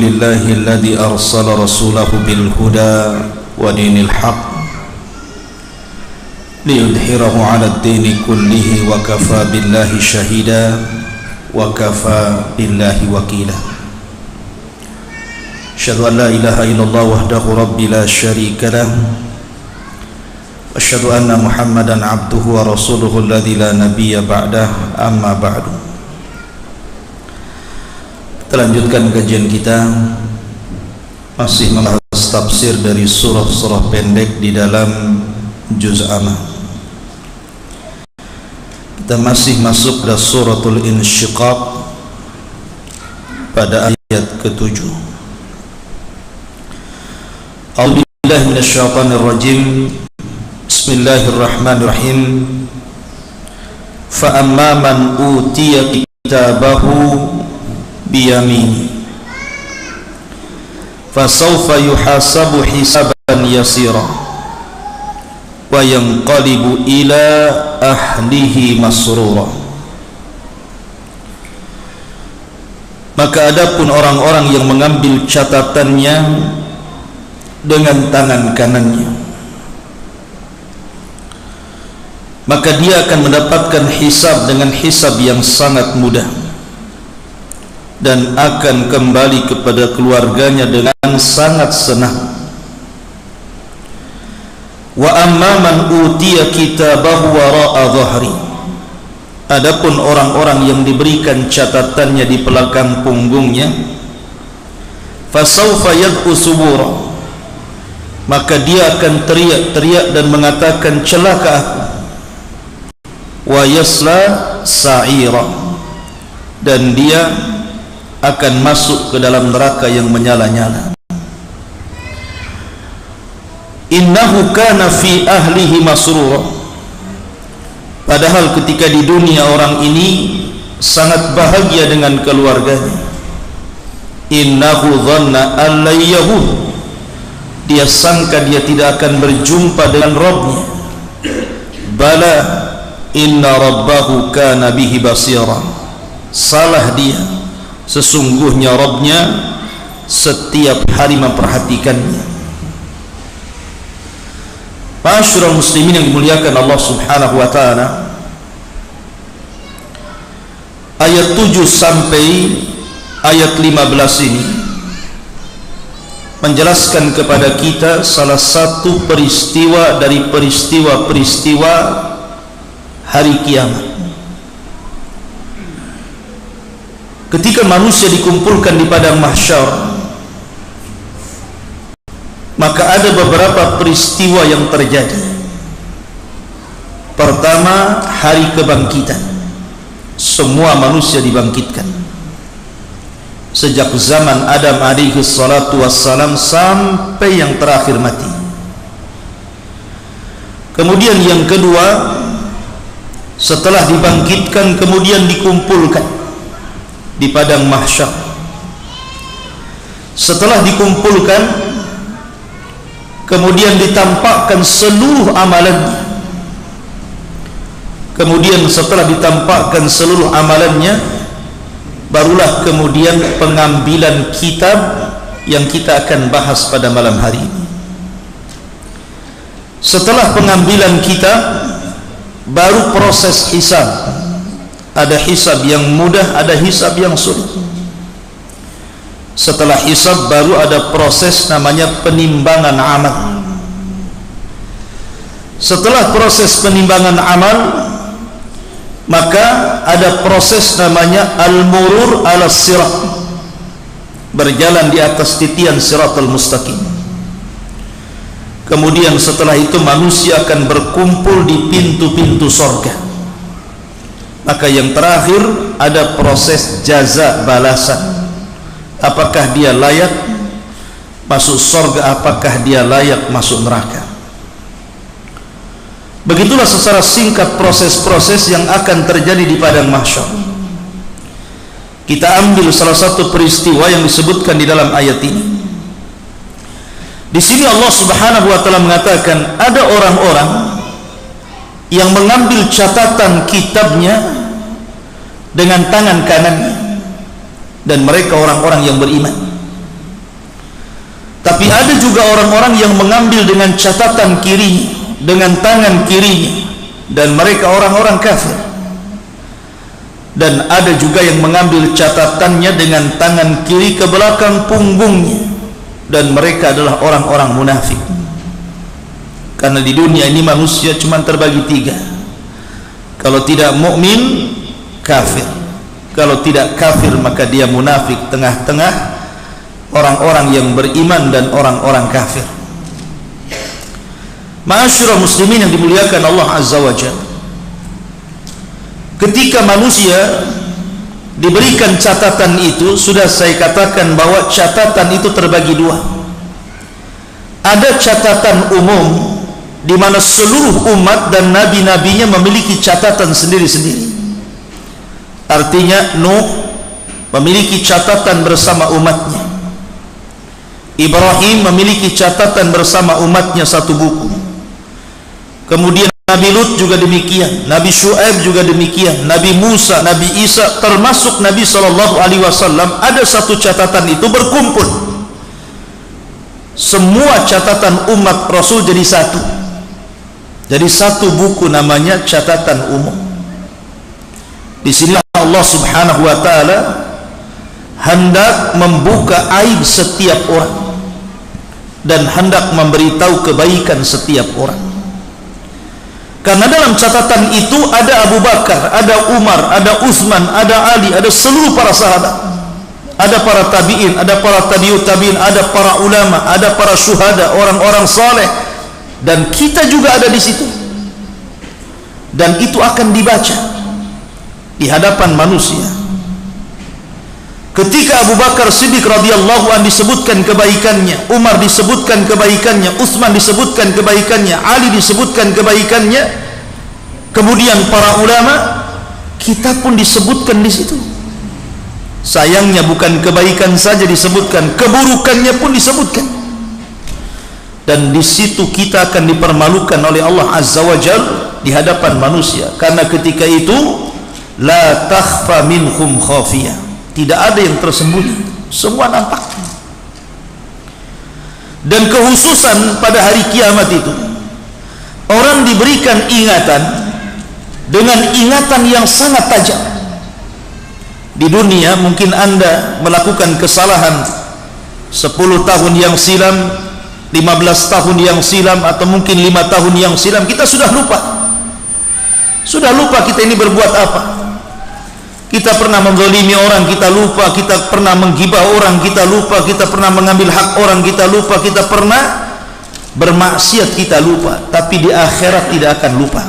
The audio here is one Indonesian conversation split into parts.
لله الذي أرسل رسوله بالهدى ودين الحق ليظهره على الدين كله وكفى بالله شهيدا وكفى بالله وكيلا. أشهد أن لا إله إلا الله وحده ربي لا شريك له أشهد أن محمدا عبده ورسوله الذي لا نبي بعده أما بعد. Kita lanjutkan kajian kita masih membahas tafsir dari surah-surah pendek di dalam juz amma. Kita masih masuk ke suratul Insyiqaq pada ayat ke-7. A'udzubillahi minasyaitonir rajim. Bismillahirrahmanirrahim. Fa amma man utiya kitabahu biyamini fasawfa yuhasabu hisaban yasira wa yanqalibu ila ahlihi masrura. Maka adapun orang-orang yang mengambil catatannya dengan tangan kanannya, maka dia akan mendapatkan hisab dengan hisab yang sangat mudah dan akan kembali kepada keluarganya dengan sangat senang. Wa amma man utiya kitabahu wara'a dhahri. Adapun orang-orang yang diberikan catatannya di belakang punggungnya, fasawfa yad'u subura. Maka dia akan teriak-teriak dan mengatakan, celaka aku. Wa yasla sa'ira. Dan dia akan masuk ke dalam neraka yang menyala-nyala. Innahu kana fi ahlihi masrura. Padahal ketika di dunia orang ini sangat bahagia dengan keluarganya. Innahu dhanna an la yahud. Dia sangka dia tidak akan berjumpa dengan Rabbnya. Bala inna rabbahu kana bihi basira. Salah dia, sesungguhnya Rabbnya setiap hari memperhatikannya. Ma'asyiral muslimin yang dimuliakan Allah Subhanahu wa taala, ayat 7 sampai ayat 15 ini menjelaskan kepada kita salah satu peristiwa dari peristiwa-peristiwa hari kiamat. Ketika manusia dikumpulkan di padang mahsyar, maka ada beberapa peristiwa yang terjadi. Pertama, hari kebangkitan. Semua manusia dibangkitkan. Sejak zaman Adam alaihi salatu wassalam sampai yang terakhir mati. Kemudian yang kedua, setelah dibangkitkan kemudian dikumpulkan di padang mahsyar. Setelah dikumpulkan kemudian ditampakkan seluruh amalannya. Kemudian setelah ditampakkan seluruh amalannya, barulah kemudian pengambilan kitab yang kita akan bahas pada malam hari ini. Setelah pengambilan kitab, baru proses hisab. Ada hisab yang mudah, ada hisab yang sulit. Setelah hisab baru ada proses namanya penimbangan amal. Setelah proses penimbangan amal, maka ada proses namanya al-murur ala sirat, berjalan di atas titian siratal mustaqim. Kemudian setelah itu manusia akan berkumpul di pintu-pintu surga. Maka yang terakhir ada proses jaza, balasan. Apakah dia layak masuk surga, apakah dia layak masuk neraka. Begitulah secara singkat proses-proses yang akan terjadi di padang mahsyar. Kita ambil salah satu peristiwa yang disebutkan di dalam ayat ini. Di sini Allah Subhanahu wa taala mengatakan ada orang-orang yang mengambil catatan kitabnya dengan tangan kanannya, dan mereka orang-orang yang beriman. Tapi ada juga orang-orang yang mengambil dengan catatan kiri, dengan tangan kirinya, dan mereka orang-orang kafir. Dan ada juga yang mengambil catatannya dengan tangan kiri ke belakang punggungnya, dan mereka adalah orang-orang munafik. Karena di dunia ini manusia cuma terbagi tiga: kalau tidak mukmin, kafir; kalau tidak kafir, maka dia munafik, tengah-tengah orang-orang yang beriman dan orang-orang kafir. Ma'asyiral muslimin yang dimuliakan Allah Azza wa Jalla, ketika manusia diberikan catatan itu, sudah saya katakan bahwa catatan itu terbagi dua. Ada catatan umum di mana seluruh umat dan nabi-nabinya memiliki catatan sendiri-sendiri. Artinya Nuh memiliki catatan bersama umatnya, Ibrahim memiliki catatan bersama umatnya satu buku, kemudian Nabi Lut juga demikian, Nabi Syuaib juga demikian, Nabi Musa, Nabi Isa, termasuk Nabi SAW, ada satu catatan itu berkumpul. Semua catatan umat Rasul jadi satu, jadi satu buku, namanya catatan umum. Di sini Allah Subhanahu wa taala hendak membuka aib setiap orang dan hendak memberitahu kebaikan setiap orang. Karena dalam catatan itu ada Abu Bakar, ada Umar, ada Utsman, ada Ali, ada seluruh para sahabat, ada para tabi'in, ada para tabi'ut tabi'in, ada para ulama, ada para syuhada, orang-orang saleh, dan kita juga ada di situ. Dan itu akan dibaca di hadapan manusia. Ketika Abu Bakar Siddiq radhiyallahu anhu disebutkan kebaikannya, Umar disebutkan kebaikannya, Utsman disebutkan kebaikannya, Ali disebutkan kebaikannya, kemudian para ulama, kita pun disebutkan di situ. Sayangnya bukan kebaikan saja disebutkan, keburukannya pun disebutkan. Dan di situ kita akan dipermalukan oleh Allah Azza wa Jalla di hadapan manusia. Karena ketika itu la takhfa minhum khafiyah, tidak ada yang tersembunyi, semua nampak. Dan kekhususan pada hari kiamat itu, orang diberikan ingatan dengan ingatan yang sangat tajam. Di dunia mungkin Anda melakukan kesalahan 10 tahun yang silam, 15 tahun yang silam, atau mungkin 5 tahun yang silam, kita sudah lupa. Sudah lupa kita ini berbuat apa. Kita pernah menzalimi orang, kita lupa. Kita pernah menggibah orang, kita lupa. Kita pernah mengambil hak orang, kita lupa. Kita pernah bermaksiat, kita lupa. Tapi di akhirat tidak akan lupa.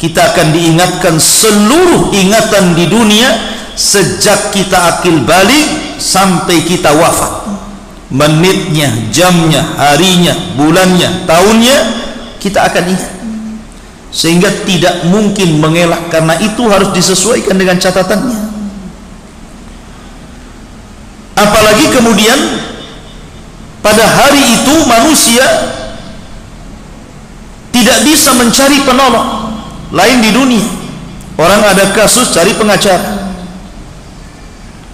Kita akan diingatkan seluruh ingatan di dunia sejak kita akil balik sampai kita wafat. Menitnya, jamnya, harinya, bulannya, tahunnya, kita akan ingat. Sehingga tidak mungkin mengelak, karena itu harus disesuaikan dengan catatannya. Apalagi kemudian pada hari itu manusia tidak bisa mencari penolong lain di dunia. Orang ada kasus cari pengacara,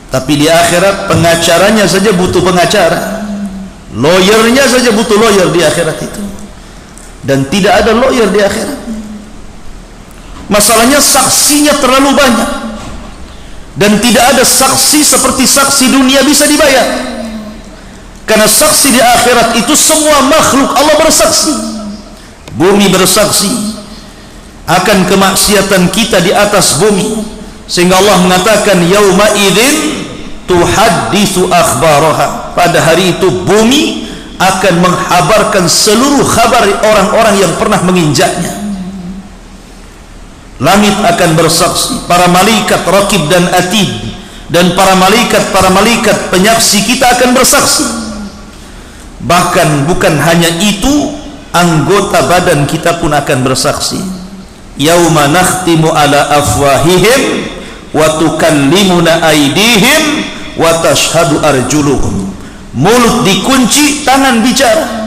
tapi di akhirat pengacaranya saja butuh pengacara, lawyernya saja butuh lawyer di akhirat itu. Dan tidak ada lawyer di akhirat. Masalahnya saksinya terlalu banyak, dan tidak ada saksi seperti saksi dunia bisa dibayar. Karena saksi di akhirat itu semua makhluk Allah bersaksi. Bumi bersaksi akan kemaksiatan kita di atas bumi, sehingga Allah mengatakan yauma idzin tuhadditsu akhbaraha. Pada hari itu bumi akan menghabarkan seluruh kabar orang-orang yang pernah menginjaknya. Langit akan bersaksi, para malaikat Raqib dan Atid, dan para malaikat penyaksi kita akan bersaksi. Bahkan bukan hanya itu, anggota badan kita pun akan bersaksi. Yauma nakhtimu ala afwahihim wa tukallimuna aydihim wa tashhadu arjuluhum. Mulut dikunci, tangan bicara.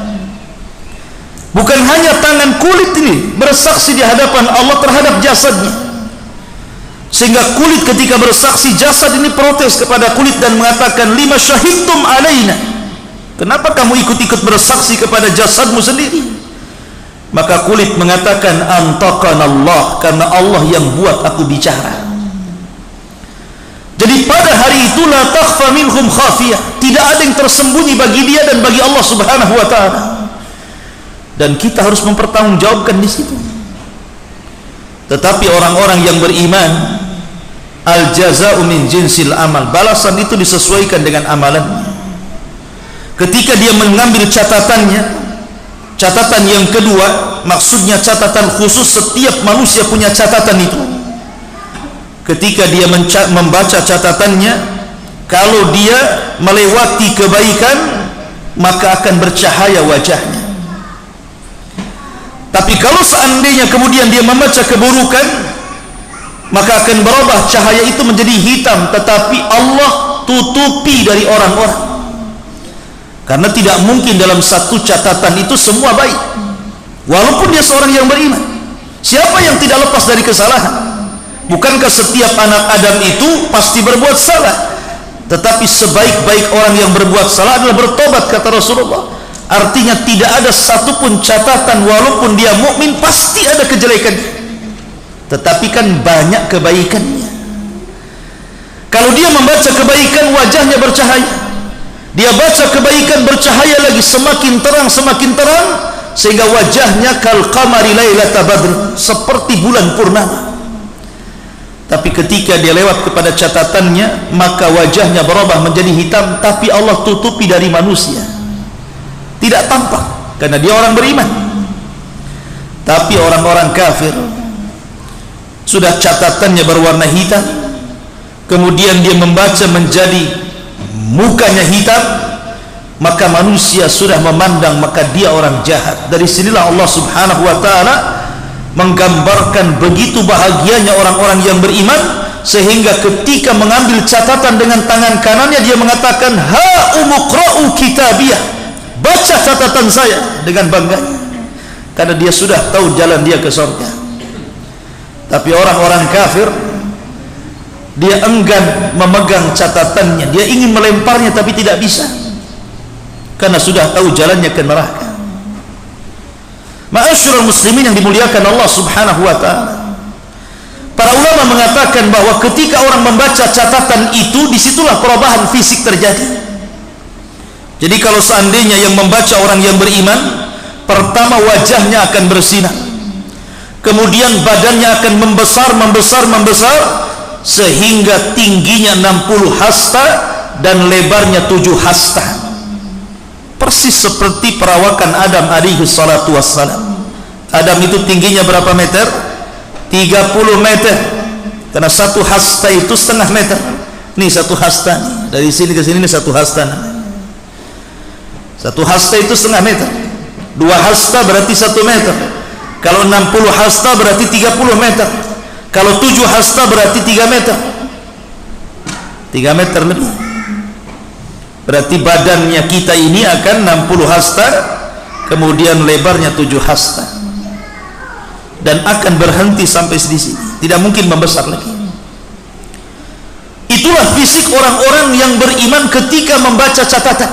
Bukan hanya tangan, kulit ini bersaksi di hadapan Allah terhadap jasadnya. Sehingga kulit ketika bersaksi, jasad ini protes kepada kulit dan mengatakan lima syahidtum alaina. Kenapa kamu ikut-ikut bersaksi kepada jasadmu sendiri? Maka kulit mengatakan, antaqanallah, karena Allah yang buat aku bicara. Jadi pada hari itu la takhfa minhum khafiyah, tidak ada yang tersembunyi bagi dia dan bagi Allah Subhanahu wa taala. Dan kita harus mempertanggungjawabkan di situ. Tetapi orang-orang yang beriman, al jazaa'u min jinsil amal, balasan itu disesuaikan dengan amalannya. Ketika dia mengambil catatannya, catatan yang kedua, maksudnya catatan khusus, setiap manusia punya catatan itu. Ketika dia membaca catatannya, kalau dia melewati kebaikan, maka akan bercahaya wajahnya. Tapi kalau seandainya kemudian dia membaca keburukan, maka akan berubah cahaya itu menjadi hitam, tetapi Allah tutupi dari orang-orang. Karena tidak mungkin dalam satu catatan itu semua baik, walaupun dia seorang yang beriman. Siapa yang tidak lepas dari kesalahan? Bukankah setiap anak Adam itu pasti berbuat salah? Tetapi sebaik-baik orang yang berbuat salah adalah bertobat, kata Rasulullah. Artinya tidak ada satupun catatan, walaupun dia mukmin pasti ada kejelekan, tetapi kan banyak kebaikannya. Kalau dia membaca kebaikan, wajahnya bercahaya. Dia baca kebaikan, bercahaya lagi, semakin terang, sehingga wajahnya kal qamari lailata badr, seperti bulan purnama. Tapi ketika dia lewat kepada catatannya, maka wajahnya berubah menjadi hitam, tapi Allah tutupi dari manusia, tidak tampak, karena dia orang beriman. Tapi orang-orang kafir, sudah catatannya berwarna hitam, kemudian dia membaca menjadi mukanya hitam, maka manusia sudah memandang, maka dia orang jahat. Dari sinilah Allah Subhanahu wa ta'ala menggambarkan begitu bahagianya orang-orang yang beriman, sehingga ketika mengambil catatan dengan tangan kanannya, dia mengatakan, ha umuqra'u kitabiyah, baca catatan saya, dengan bangganya, karena dia sudah tahu jalan dia ke surga. Tapi orang-orang kafir, dia enggan memegang catatannya, dia ingin melemparnya tapi tidak bisa, karena sudah tahu jalannya ke neraka. Ma'asyiral muslimin yang dimuliakan Allah Subhanahu wa ta'ala, para ulama mengatakan bahwa ketika orang membaca catatan itu, disitulah perubahan fisik terjadi. Jadi kalau seandainya yang membaca orang yang beriman, pertama wajahnya akan bersinar, kemudian badannya akan membesar, sehingga tingginya 60 hasta dan lebarnya 7 hasta, persis seperti perawakan Adam alaihi salatu wassalam. Adam itu tingginya berapa meter? 30 meter, karena satu hasta itu setengah meter. Ini satu hasta, dari sini ke sini ini satu hasta. Satu hasta itu setengah meter, 2 hasta berarti 1 meter. Kalau 60 hasta berarti 30 meter. Kalau 7 hasta berarti 3 meter. 3 meter lebih. Berarti badannya kita ini akan 60 hasta, kemudian lebarnya 7 hasta, dan akan berhenti sampai di sini, tidak mungkin membesar lagi. Itulah fisik orang-orang yang beriman ketika membaca catatan.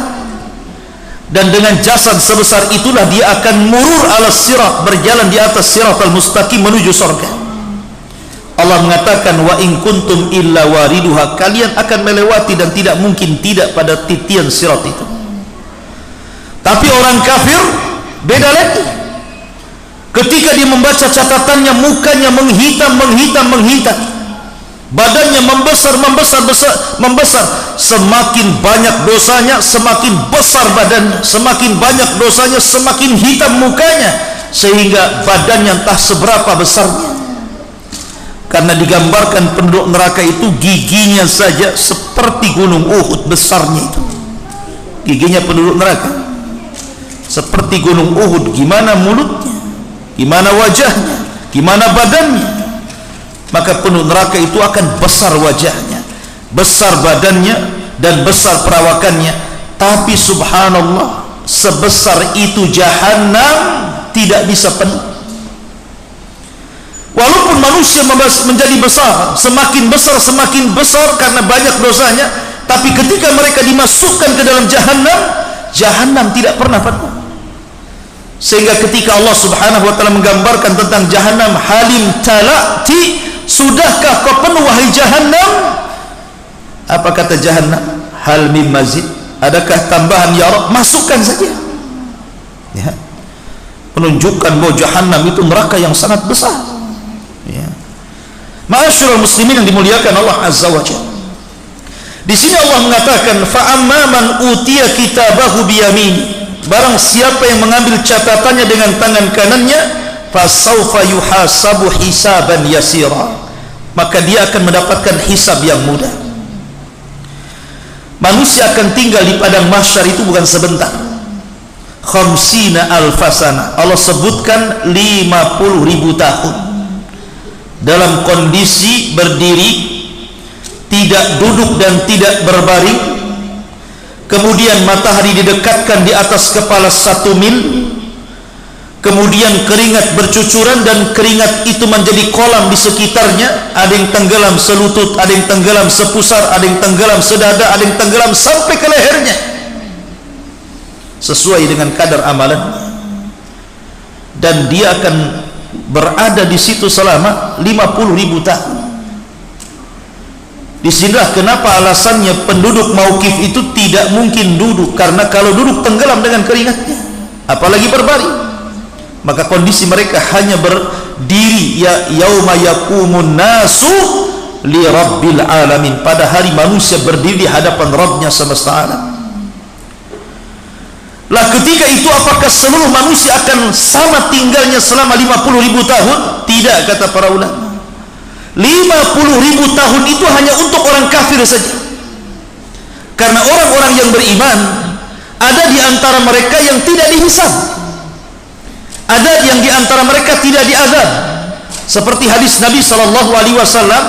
Dan dengan jasad sebesar itulah dia akan murur ala sirat, berjalan di atas siratal mustaqim menuju surga. Allah mengatakan, wa in kuntum illa wariduha, kalian akan melewati dan tidak mungkin tidak pada titian sirat itu. Tapi orang kafir beda lagi. Ketika dia membaca catatannya, mukanya menghitam, badannya membesar. Semakin banyak dosanya, semakin besar badannya, semakin banyak dosanya, semakin hitam mukanya, sehingga badannya entah seberapa besarnya. Karena digambarkan penduduk neraka itu giginya saja seperti gunung Uhud besarnya itu. Giginya penduduk neraka seperti gunung Uhud. Gimana mulutnya, gimana wajahnya, gimana badannya. Maka penduduk neraka itu akan besar wajahnya, besar badannya, dan besar perawakannya. Tapi subhanallah, sebesar itu jahanam tidak bisa penuh. Walaupun manusia menjadi besar, semakin besar karena banyak dosanya, tapi ketika mereka dimasukkan ke dalam jahanam, Jahannam tidak pernah penuh. Sehingga ketika Allah Subhanahu wa taala menggambarkan tentang Jahannam, halim talati, sudahkah kau penuh wahai Jahannam? Apa kata Jahannam? Hal mim mazid, adakah tambahan ya Rabb? Masukkan saja. Ya. Menunjukkan bahwa Jahannam itu neraka yang sangat besar. Ya. Ma'asyiral muslimin yang dimuliakan Allah Azza wa Jalla. Di sini Allah mengatakan, fa amma man utiya kitabahu biyamini, barang siapa yang mengambil catatannya dengan tangan kanannya, fasaufa yuhasabu hisaban yasira, maka dia akan mendapatkan hisab yang mudah. Manusia akan tinggal di padang mahsyar itu bukan sebentar, khamsina alfasana, Allah sebutkan 50.000 tahun dalam kondisi berdiri, tidak duduk dan tidak berbaring. Kemudian matahari didekatkan di atas kepala 1 mil. Kemudian keringat bercucuran dan keringat itu menjadi kolam di sekitarnya. Ada yang tenggelam selutut, ada yang tenggelam sepusar, ada yang tenggelam sedada, ada yang tenggelam sampai ke lehernya, sesuai dengan kadar amalan. Dan dia akan berada di situ selama 50.000 tahun. Disinilah kenapa alasannya penduduk Mauqif itu tidak mungkin duduk, karena kalau duduk tenggelam dengan keringatnya, apalagi berbaring. Maka kondisi mereka hanya berdiri, ya yauma yaqumun nasu li rabbil alamin, pada hari manusia berdiri di hadapan Rabbnya semesta alam. Lah ketika itu apakah seluruh manusia akan sama tinggalnya selama 50.000 tahun? Tidak, kata para ulama. 50.000 tahun itu hanya untuk orang kafir saja. Karena orang-orang yang beriman, ada di antara mereka yang tidak dihisab, ada yang di antara mereka tidak diazab. Seperti hadis Nabi SAW,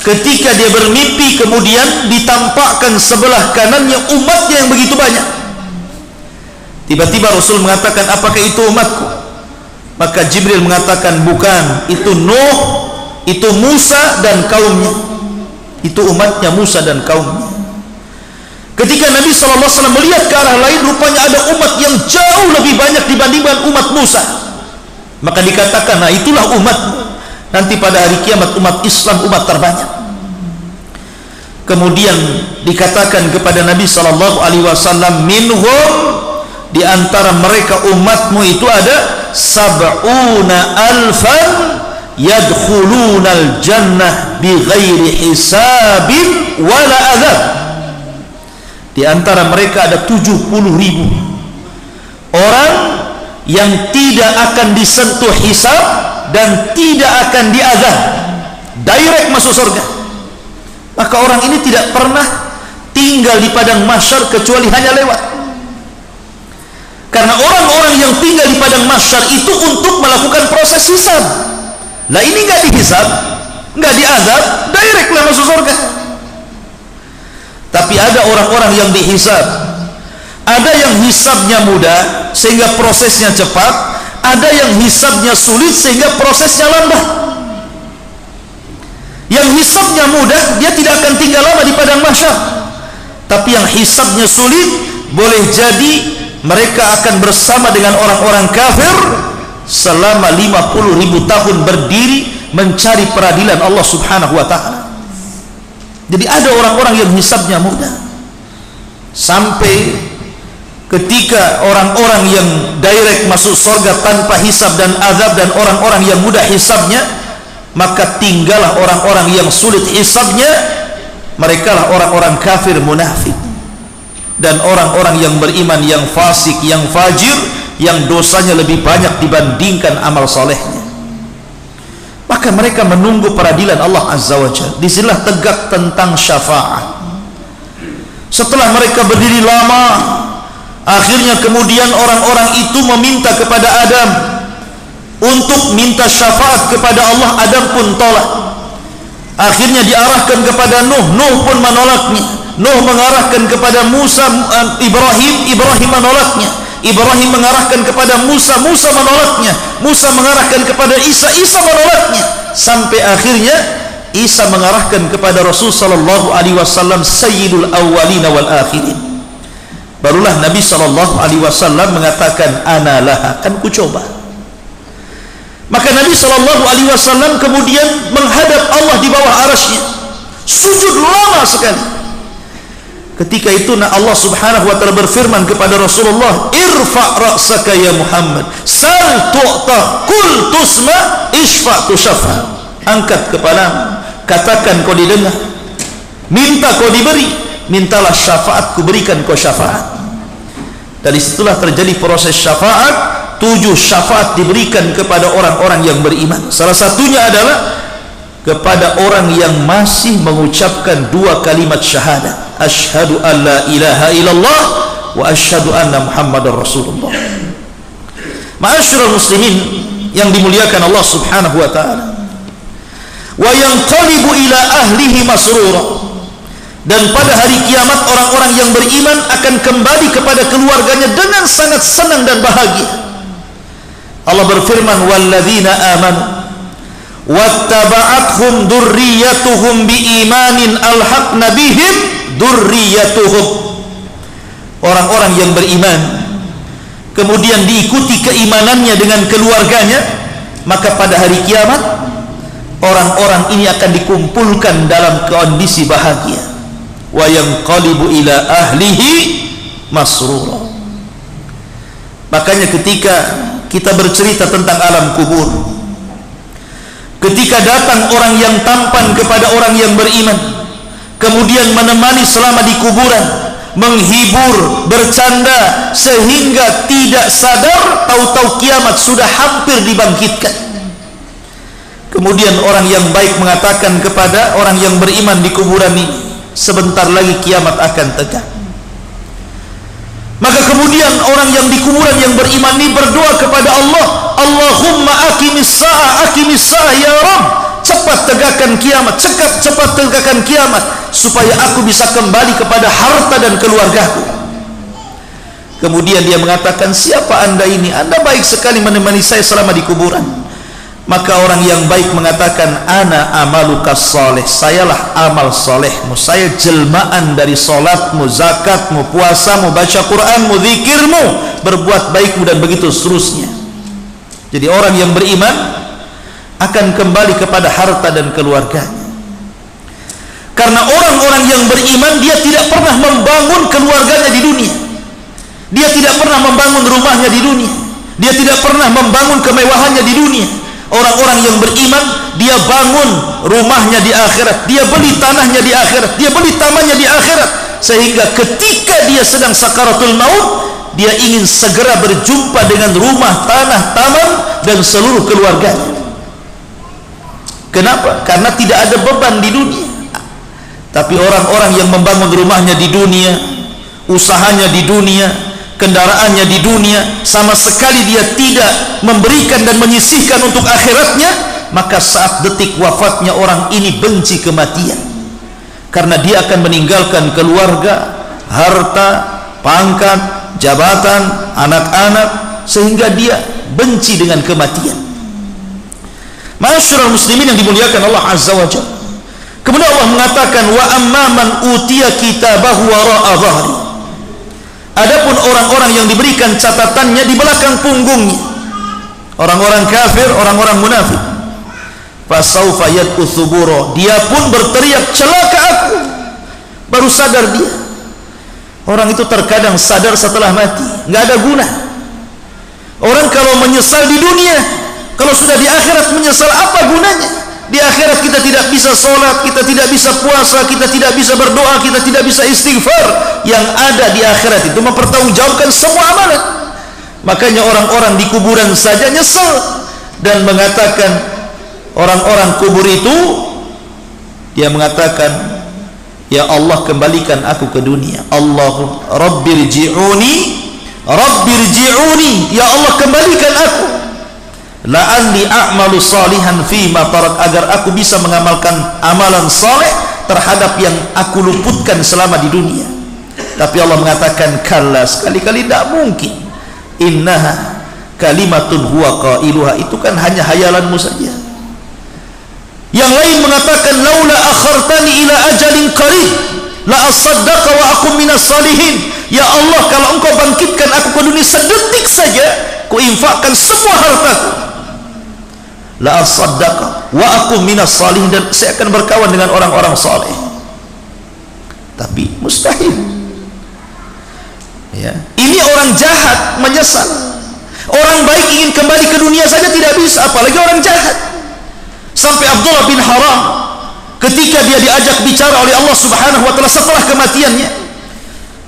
ketika dia bermimpi kemudian ditampakkan sebelah kanannya umatnya yang begitu banyak. Tiba-tiba Rasul mengatakan, apakah itu umatku? Maka Jibril mengatakan, bukan, itu Nuh, itu Musa dan kaumnya, itu umatnya Musa dan kaumnya. Ketika Nabi SAW melihat ke arah lain, rupanya ada umat yang jauh lebih banyak dibandingkan umat Musa. Maka dikatakan, nah itulah umatmu. Nanti pada hari kiamat umat Islam umat terbanyak. Kemudian dikatakan kepada Nabi SAW, minhum, di antara mereka umatmu itu ada 70 alfan yadkhulunal jannah bighairi hisabin wala adzab. Di antara mereka ada 70.000 orang yang tidak akan disentuh hisab dan tidak akan diazab, direct masuk surga. Maka orang ini tidak pernah tinggal di padang mahsyar kecuali hanya lewat. Karena orang-orang yang tinggal di padang mahsyar itu untuk melakukan proses hisab. Nah ini nggak dihisab, nggak diazab, direct lah masuk surga. Tapi ada orang-orang yang dihisab, ada yang hisabnya mudah sehingga prosesnya cepat, ada yang hisabnya sulit sehingga prosesnya lambat. Yang hisabnya mudah, dia tidak akan tinggal lama di padang mahsyar. Tapi yang hisabnya sulit, boleh jadi mereka akan bersama dengan orang-orang kafir selama 50.000 tahun berdiri mencari peradilan Allah Subhanahu wa ta'ala. Jadi ada orang-orang yang hisabnya mudah, sampai ketika orang-orang yang direct masuk surga tanpa hisab dan azab, dan orang-orang yang mudah hisabnya, maka tinggallah orang-orang yang sulit hisabnya. Mereka lah orang-orang kafir munafik dan orang-orang yang beriman yang fasik, yang fajir, yang dosanya lebih banyak dibandingkan amal solehnya. Maka mereka menunggu peradilan Allah Azza wa Jalla. Disinilah tegak tentang syafaat. Setelah mereka berdiri lama, akhirnya kemudian orang-orang itu meminta kepada Adam untuk minta syafaat kepada Allah. Adam pun tolak. Akhirnya diarahkan kepada Nuh, Nuh pun menolaknya. Nuh mengarahkan kepada Musa, Ibrahim menolaknya. Ibrahim mengarahkan kepada Musa, Musa menolaknya. Musa mengarahkan kepada Isa, Isa menolaknya. Sampai akhirnya Isa mengarahkan kepada Rasul sallallahu alaihi wasallam, sayyidul awwalin wal akhirin. barulah Nabi SAW mengatakan ana laha, kan ku coba. Maka Nabi SAW kemudian menghadap Allah di bawah arasy-Nya, sujud lama sekali. Ketika itu Allah Subhanahu wa taala berfirman kepada Rasulullah, irfa' ra'saka ya Muhammad, sal tu'ta, kul tusma, isfa' tushafa. Angkat kepalamu, katakan kau didengar, minta kau diberi, mintalah syafaat, ku berikan kau syafaat. Dari situlah terjadi proses syafaat. 7 syafaat diberikan kepada orang-orang yang beriman. Salah satunya adalah kepada orang yang masih mengucapkan 2 kalimat syahadat, asyhadu an la ilaha illallah wa asyhadu anna muhammadar rasulullah. Ma'asyiral muslimin yang dimuliakan Allah Subhanahu wa taala, wa yanqalibu ila ahlihi masrura, dan pada hari kiamat orang-orang yang beriman akan kembali kepada keluarganya dengan sangat senang dan bahagia. Allah berfirman, walladzina amanu wattaba'athum dzurriyyatuhum biimanin alhaqna bihim dzurriyyatuhum. Orang-orang yang beriman kemudian diikuti keimanannya dengan keluarganya, maka pada hari kiamat orang-orang ini akan dikumpulkan dalam kondisi bahagia. Wa yanqalibu ila ahlihi masrura. Makanya ketika kita bercerita tentang alam kubur, ketika datang orang yang tampan kepada orang yang beriman, kemudian menemani selama di kuburan, menghibur, bercanda, sehingga tidak sadar tahu-tahu kiamat sudah hampir dibangkitkan. Kemudian orang yang baik mengatakan kepada orang yang beriman di kuburan ini, sebentar lagi kiamat akan tegak. Maka kemudian orang yang di kuburan yang beriman ini berdoa kepada Allah, Allahumma aqimis sa'a ya Rabb, cepat tegakkan kiamat, cepat tegakkan kiamat, supaya aku bisa kembali kepada harta dan keluargaku. Kemudian dia mengatakan, siapa anda ini? Anda baik sekali menemani saya selama di kuburan. Maka orang yang baik mengatakan, ana amalukas soleh, sayalah amal solehmu, saya jelmaan dari solatmu, zakatmu, puasamu, baca Quranmu, zikirmu, berbuat baikmu, dan begitu seterusnya. Jadi orang yang beriman akan kembali kepada harta dan keluarganya. Karena orang-orang yang beriman, dia tidak pernah membangun keluarganya di dunia, dia tidak pernah membangun rumahnya di dunia, dia tidak pernah membangun kemewahannya di dunia. Orang-orang yang beriman, dia bangun rumahnya di akhirat, dia beli tanahnya di akhirat, dia beli tamannya di akhirat, sehingga ketika dia sedang sakaratul maut, dia ingin segera berjumpa dengan rumah, tanah, taman, dan seluruh keluarganya. Kenapa? Karena tidak ada beban di dunia. Tapi orang-orang yang membangun rumahnya di dunia, usahanya di dunia, kendaraannya di dunia, sama sekali dia tidak memberikan dan menyisihkan untuk akhiratnya, maka saat detik wafatnya orang ini benci kematian, karena dia akan meninggalkan keluarga, harta, pangkat, jabatan, anak-anak, sehingga dia benci dengan kematian. Ma'asyiral muslimin yang dimuliakan Allah Azza wa Jalla, kemudian Allah mengatakan, wa amman utiya kitabahu wara'a dhahri. Adapun orang-orang yang diberikan catatannya di belakang punggungnya, orang-orang kafir, orang-orang munafik, fasaufa yad'u thubura, dia pun berteriak, celaka aku. Baru sadar dia. Orang itu terkadang sadar setelah mati, nggak ada guna. Orang kalau menyesal di dunia, kalau sudah di akhirat menyesal, apa gunanya? Di akhirat kita tidak bisa sholat, kita tidak bisa puasa, kita tidak bisa berdoa, kita tidak bisa istighfar. Yang ada di akhirat itu mempertanggungjawabkan semua amalan. Makanya orang-orang di kuburan saja nyesel dan mengatakan, orang-orang kubur itu, dia mengatakan, ya Allah, kembalikan aku ke dunia. Allahumma rabbirji'uni, ya Allah, kembalikan aku. La'alli a'malu salihan fima tarak, agar aku bisa mengamalkan amalan saleh terhadap yang aku luputkan selama di dunia. Tapi Allah mengatakan, kalla, sekali-kali tidak mungkin. Innaha kalimatun huwa qailuha, itu kan hanya hayalanmu saja. Yang lain mengatakan, laula akhartani ila ajalin qarib la asaddaqa wa akum minas salihin. ya Allah, kalau engkau bangkitkan aku ke dunia sedetik saja, ku infakkan semua hartaku, la asaddaqa wa aku minas salihin, dan saya akan berkawan dengan orang-orang saleh. Tapi mustahil. Ya. Ini orang jahat menyesal. Orang baik ingin kembali ke dunia saja tidak bisa, apalagi orang jahat. Sampai Abdullah bin Haram, ketika dia diajak bicara oleh Allah Subhanahu wa taala setelah kematiannya,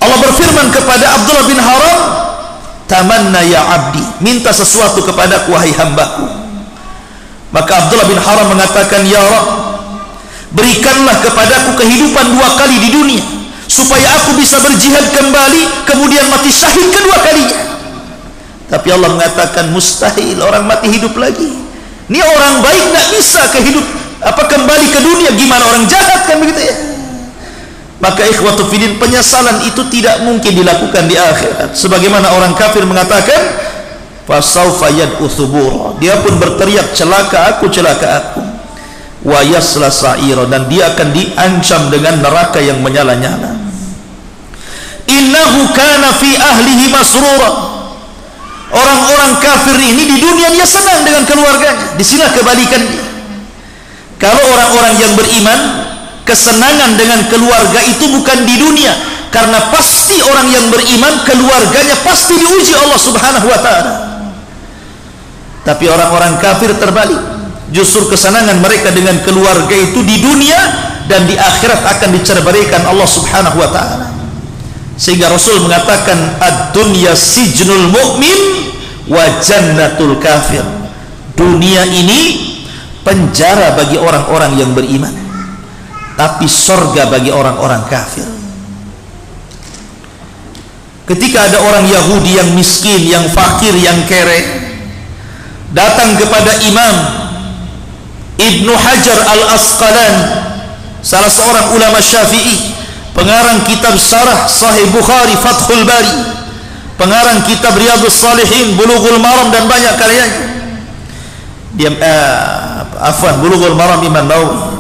Allah berfirman kepada Abdullah bin Haram, tamanna ya abdi, minta sesuatu kepadaku wahai hambaku. Maka Abdullah bin Haram mengatakan, ya Rabb, berikanlah kepadaku kehidupan 2 kali di dunia, supaya aku bisa berjihad kembali, kemudian mati syahid kedua kalinya. Tapi Allah mengatakan mustahil orang mati hidup lagi. Ini orang baik tidak bisa kembali ke dunia, gimana orang jahat, kan begitu ya. Maka ikhwatu fiddin, penyesalan itu tidak mungkin dilakukan di akhirat. Sebagaimana orang kafir mengatakan, fasaufa yad'u thubura, dia pun berteriak celaka aku, wa yasla sa'ira, dan dia akan diancam dengan neraka yang menyala-nyala. Innahu kana fi ahlihi masrura. Orang-orang kafir ini di dunia dia senang dengan keluarganya. Di sini kebalikannya. Kalau orang-orang yang beriman, kesenangan dengan keluarga itu bukan di dunia, karena pasti orang yang beriman keluarganya pasti diuji Allah Subhanahu wa taala. Tapi orang-orang kafir terbalik. Justru kesenangan mereka dengan keluarga itu di dunia, dan di akhirat akan diceraikan Allah Subhanahu wa taala. Sehingga Rasul mengatakan, ad-dunya sijnul mu'min wa jannatul kafir. Dunia ini penjara bagi orang-orang yang beriman, tapi surga bagi orang-orang kafir. Ketika ada orang Yahudi yang miskin, yang fakir, yang kere, datang kepada Imam Ibnu Hajar Al-Asqalani, salah seorang ulama Syafi'i, pengarang kitab Syarah Sahih Bukhari Fathul Bari, pengarang kitab Riyadhus Shalihin, Bulughul Maram, dan banyak karyanya. Bulughul Maram Imam Nawawi,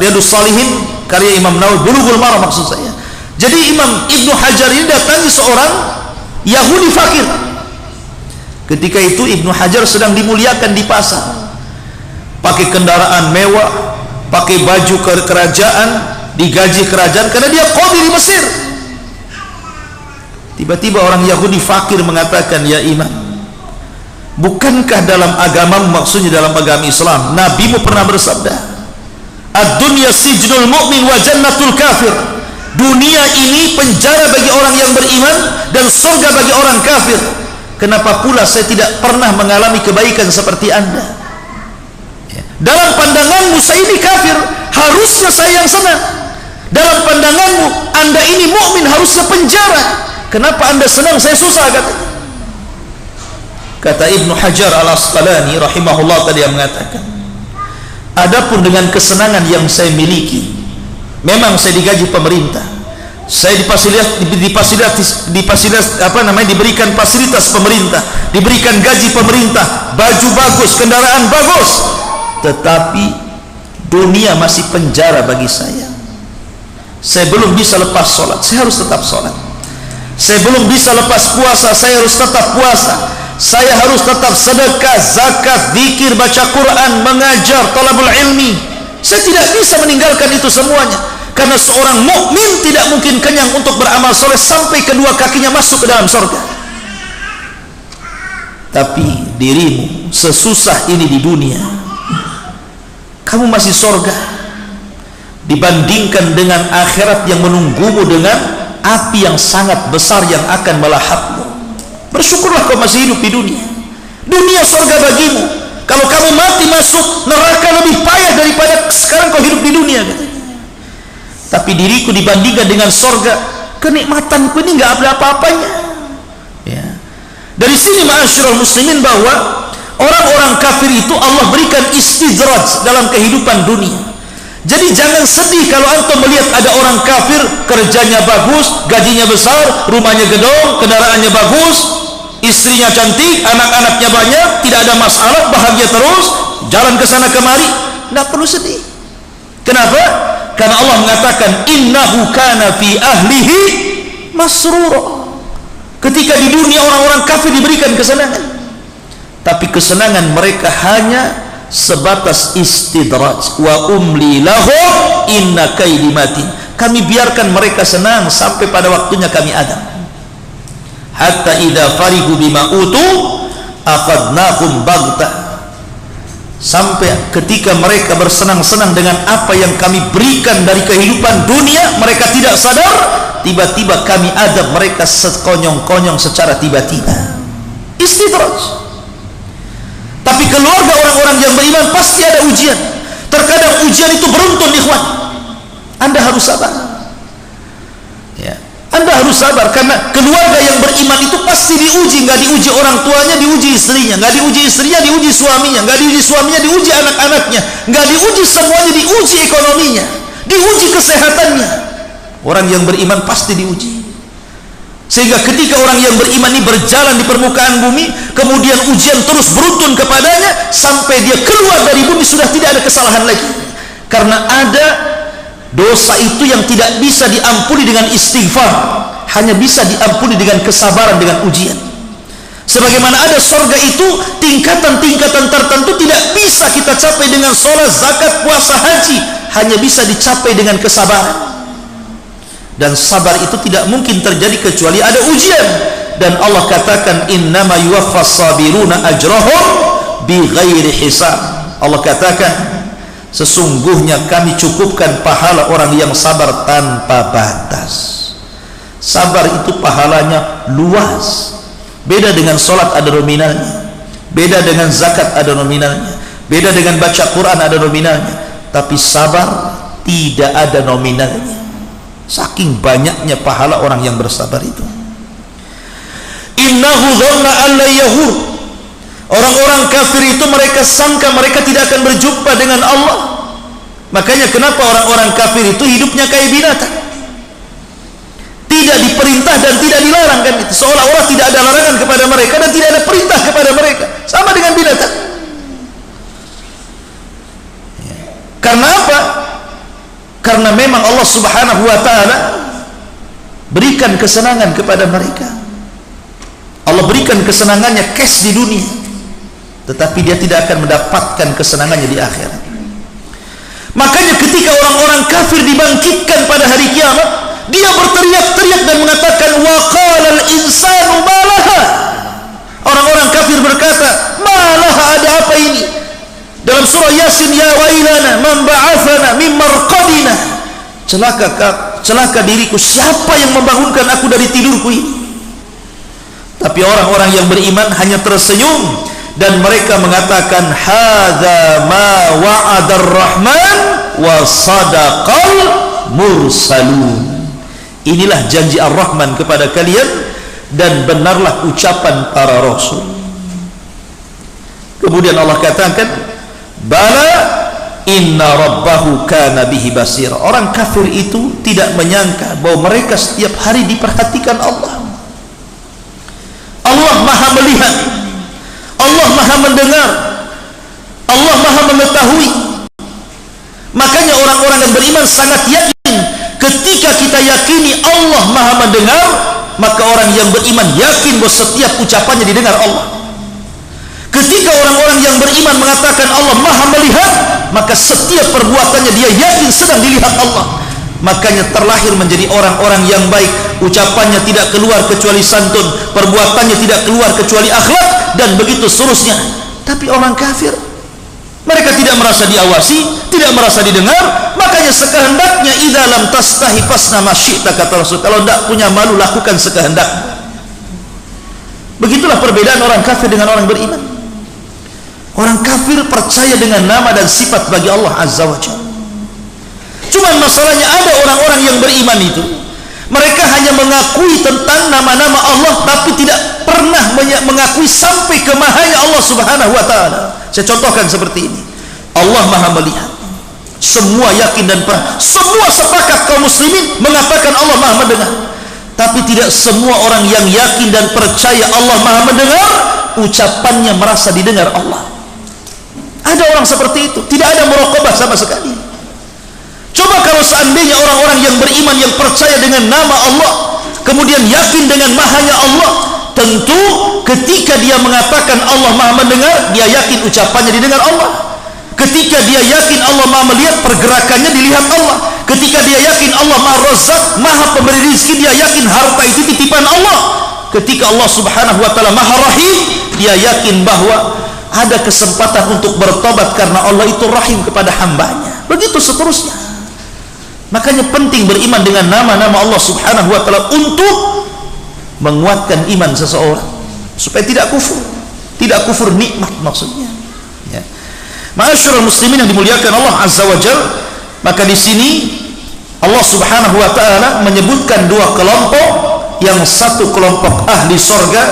Riyadhus Shalihin karya Imam Nawawi, Bulughul Maram maksud saya. Jadi Imam Ibnu Hajar ini datangi seorang Yahudi fakir. Ketika itu Ibnu Hajar sedang dimuliakan di pasar, pakai kendaraan mewah, pakai baju kerajaan, digaji kerajaan karena dia qadhi di Mesir. Tiba-tiba orang Yahudi fakir mengatakan, ya Imam, bukankah dalam agamamu, maksudnya dalam agama Islam, nabimu pernah bersabda, ad-dunya sijnul mu'min wa jannatul kafir. Dunia ini penjara bagi orang yang beriman dan surga bagi orang kafir. Kenapa pula saya tidak pernah mengalami kebaikan seperti Anda? Dalam pandanganmu saya ini kafir, harusnya saya yang senang. Dalam pandanganmu Anda ini mukmin, harusnya penjara. Kenapa Anda senang, saya susah? Kata Ibnu Hajar Al-Asqalani rahimahullah tadi yang mengatakan, adapun dengan kesenangan yang saya miliki, memang saya digaji pemerintah, saya diberikan fasilitas pemerintah, diberikan gaji pemerintah, baju bagus, kendaraan bagus, tetapi dunia masih penjara bagi saya. Saya belum bisa lepas sholat, saya harus tetap sholat. Saya belum bisa lepas puasa, saya harus tetap puasa. Saya harus tetap sedekah, zakat, zikir, baca Quran, mengajar, talabul ilmi. Saya tidak bisa meninggalkan itu semuanya, karena seorang mukmin tidak mungkin kenyang untuk beramal soleh sampai kedua kakinya masuk ke dalam surga. Tapi dirimu sesusah ini di dunia, kamu masih surga dibandingkan dengan akhirat yang menunggumu dengan api yang sangat besar yang akan melahapmu. Bersyukurlah kau masih hidup di dunia. Dunia surga bagimu. Kalau kamu mati masuk neraka lebih payah daripada sekarang kau hidup di dunia. Tapi diriku dibandingkan dengan surga, kenikmatanku ini nggak ada apa-apanya. Ya. Dari sini ma'asyiral muslimin, bahwa orang-orang kafir itu Allah berikan istidraj dalam kehidupan dunia. Jadi jangan sedih kalau antum melihat ada orang kafir, kerjanya bagus, gajinya besar, rumahnya gedong, kendaraannya bagus, istrinya cantik, anak-anaknya banyak, tidak ada masalah, bahagia terus, jalan ke sana kemari, tidak perlu sedih. Kenapa? Karena Allah mengatakan innahu kana fi ahlihi masrura. Ketika di dunia orang-orang kafir diberikan kesenangan, tapi kesenangan mereka hanya sebatas istidraj. Wa umli lahum inna kaidi matin. Kami biarkan mereka senang sampai pada waktunya kami adab. Hatta idza farihu bima utu akhadnahum baghtah. Sampai ketika mereka bersenang-senang dengan apa yang kami berikan dari kehidupan dunia, mereka tidak sadar, tiba-tiba kami adab mereka sekonyong-konyong secara tiba-tiba. Istidraj. Tapi keluarga orang-orang yang beriman pasti ada ujian. Terkadang ujian itu beruntun, ikhwan. Anda harus sabar. Ya, Anda harus sabar karena keluarga yang beriman itu pasti diuji. Nggak diuji orang tuanya, diuji istrinya. Nggak diuji istrinya, diuji suaminya. Nggak diuji suaminya, diuji anak-anaknya. Nggak diuji semuanya, diuji ekonominya, diuji kesehatannya. Orang yang beriman pasti diuji. Sehingga ketika orang yang beriman ini berjalan di permukaan bumi, kemudian ujian terus beruntun kepadanya sampai dia keluar dari bumi sudah tidak ada kesalahan lagi. Karena ada dosa itu yang tidak bisa diampuni dengan istighfar, hanya bisa diampuni dengan kesabaran, dengan ujian. Sebagaimana ada surga itu tingkatan-tingkatan tertentu tidak bisa kita capai dengan sholat, zakat, puasa, haji, hanya bisa dicapai dengan kesabaran. Dan sabar itu tidak mungkin terjadi kecuali ada ujian. Dan Allah katakan innama yuwaffas sabiruna ajrahum bighairi hisab. Allah katakan sesungguhnya kami cukupkan pahala orang yang sabar tanpa batas. Sabar itu pahalanya luas. Beda dengan sholat ada nominalnya, beda dengan zakat ada nominalnya, beda dengan baca Quran ada nominalnya. Tapi sabar tidak ada nominalnya. Saking banyaknya pahala orang yang bersabar itu. Innahu dhanna an la yahur. Orang-orang kafir itu mereka sangka mereka tidak akan berjumpa dengan Allah. Makanya kenapa orang-orang kafir itu hidupnya kayak binatang, tidak diperintah dan tidak dilarang, kan itu seolah-olah tidak ada larangan kepada mereka dan tidak ada perintah kepada mereka, sama dengan binatang. Karena apa? Karena memang Allah Subhanahu wa ta'ala berikan kesenangan kepada mereka. Allah berikan kesenangannya cash di dunia, tetapi dia tidak akan mendapatkan kesenangannya di akhirat. Makanya ketika orang-orang kafir dibangkitkan pada hari kiamat, dia berteriak-teriak dan mengatakan wa qalal insanu malaha. Orang-orang kafir berkata, malaha, ada apa ini? Dalam surah Yasin, ya wailana man ba'athana min marqadina. Celaka diriku, siapa yang membangunkan aku dari tidurku ini? Tapi orang-orang yang beriman hanya tersenyum dan mereka mengatakan hadza ma wa'adar rahman wa sadaqal mursalun. Inilah janji Ar-Rahman kepada kalian dan benarlah ucapan para rasul. Kemudian Allah katakan bala inna rabbahu kana bihi basir. Orang kafir itu tidak menyangka bahwa mereka setiap hari diperhatikan Allah. Allah maha melihat, Allah maha mendengar, Allah maha mengetahui. Makanya orang-orang yang beriman sangat yakin. Ketika kita yakini Allah maha mendengar, maka orang yang beriman yakin bahwa setiap ucapannya didengar Allah. Ketika orang-orang yang beriman mengatakan Allah maha melihat, maka setiap perbuatannya dia yakin sedang dilihat Allah. Makanya terlahir menjadi orang-orang yang baik. Ucapannya tidak keluar kecuali santun, perbuatannya tidak keluar kecuali akhlak, dan begitu seterusnya. Tapi orang kafir, mereka tidak merasa diawasi, tidak merasa didengar. Makanya sekehendaknya idza lam tastahi fasna ma syi'ta, kata Rasul. Kalau tidak punya malu, lakukan sekehendaknya. Begitulah perbedaan orang kafir dengan orang beriman. Orang kafir percaya dengan nama dan sifat bagi Allah Azza wa Jalla. Cuman masalahnya ada orang-orang yang beriman itu, mereka hanya mengakui tentang nama-nama Allah, tapi tidak pernah mengakui sampai ke mahanya Allah Subhanahu wa ta'ala. Saya contohkan seperti ini. Allah maha melihat. Semua yakin dan semua sepakat kaum muslimin mengatakan Allah maha mendengar. Tapi tidak semua orang yang yakin dan percaya Allah maha mendengar, ucapannya merasa didengar Allah. Ada orang seperti itu, tidak ada muraqabah sama sekali. Coba kalau seandainya orang-orang yang beriman, yang percaya dengan nama Allah, kemudian yakin dengan mahanya Allah, tentu ketika dia mengatakan Allah maha mendengar, dia yakin ucapannya didengar Allah. Ketika dia yakin Allah maha melihat, pergerakannya dilihat Allah. Ketika dia yakin Allah maha Razzaq, maha pemberi rezeki, dia yakin harta itu titipan Allah. Ketika Allah subhanahu wa ta'ala maha rahim, dia yakin bahwa ada kesempatan untuk bertobat karena Allah itu rahim kepada hambanya. Begitu seterusnya. Makanya penting beriman dengan nama-nama Allah subhanahu wa ta'ala untuk menguatkan iman seseorang supaya tidak kufur nikmat maksudnya. Ya. Ma'asyiral muslimin yang dimuliakan Allah azza wa jalla, maka di sini Allah subhanahu wa ta'ala menyebutkan dua kelompok, yang satu kelompok ahli surga,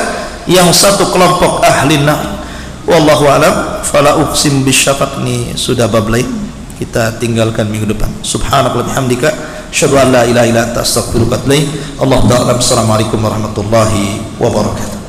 yang satu kelompok ahli nar. Wallahu alam. Fala uqsim bisyafaq, ini sudah bab lain, kita tinggalkan minggu depan. Subhanakallahumma bihamdika asyhadu an la ilaha illa anta astaghfiruka wa atubu ilaik. Allahu a'lam. Assalamualaikum warahmatullahi wabarakatuh.